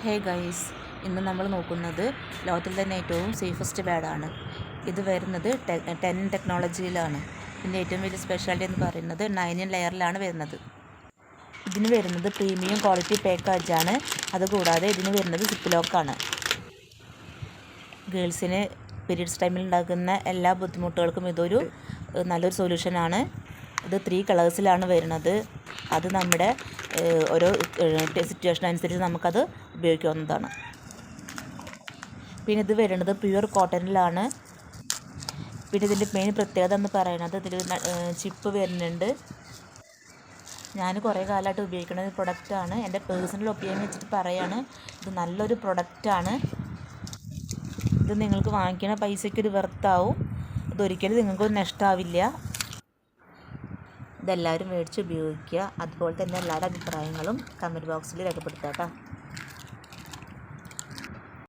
Hey guys, ഇന്ന് നമ്മൾ നോക്കുന്നത് ലോകത്തിൽ തന്നെ ഏറ്റവും സേഫസ്റ്റ് ബാഡാണ്. ഇത് വരുന്നത് 10 ടെക്നോളജിയിലാണ്. ഇതിൻ്റെ ഏറ്റവും വലിയ സ്പെഷ്യാലിറ്റി എന്ന് പറയുന്നത് 9 ലെയറിലാണ് വരുന്നത്. ഇതിന് വരുന്നത് പ്രീമിയം ക്വാളിറ്റി പാക്കേജാണ്. അതുകൂടാതെ ഇതിന് വരുന്നത് സിപ്പ് ലോക്കാണ്. ഗേൾസിന് പീരീഡ്സ് ടൈമിൽ ഉണ്ടാകുന്ന എല്ലാ ബുദ്ധിമുട്ടുകൾക്കും ഇതൊരു നല്ലൊരു സൊല്യൂഷനാണ്. ഇത് 3 കളേഴ്സിലാണ് വരുന്നത്. അത് നമ്മുടെ ഓരോ സിറ്റുവേഷൻ അനുസരിച്ച് നമുക്കത് ഉപയോഗിക്കാവുന്നതാണ്. പിന്നെ ഇത് വരുന്നത് പ്യുവർ കോട്ടണിലാണ്. പിന്നെ ഇതിൻ്റെ മെയിൻ പ്രത്യേകത എന്ന് പറയുന്നത് ഇതിൽ ചിപ്പ് വരുന്നുണ്ട്. ഞാൻ കുറേ കാലമായിട്ട് ഉപയോഗിക്കുന്ന ഒരു പ്രൊഡക്റ്റാണ്. എൻ്റെ പേഴ്സണൽ ഒപ്പീനിയൻ വെച്ചിട്ട് പറയുകയാണ്, ഇത് നല്ലൊരു പ്രൊഡക്റ്റാണ്. ഇത് നിങ്ങൾക്ക് വാങ്ങിക്കുന്ന പൈസയ്ക്ക് ഇത് വെർത്താവും. ഇതൊരിക്കലും നിങ്ങൾക്കൊരു നഷ്ടമാവില്ല. ഇതെല്ലാവരും മേടിച്ച് ഉപയോഗിക്കുക. അതുപോലെ തന്നെ എല്ലാവരുടെ അഭിപ്രായങ്ങളും കമൻറ്റ് ബോക്സിൽ രേഖപ്പെടുത്തുക കേട്ടോ.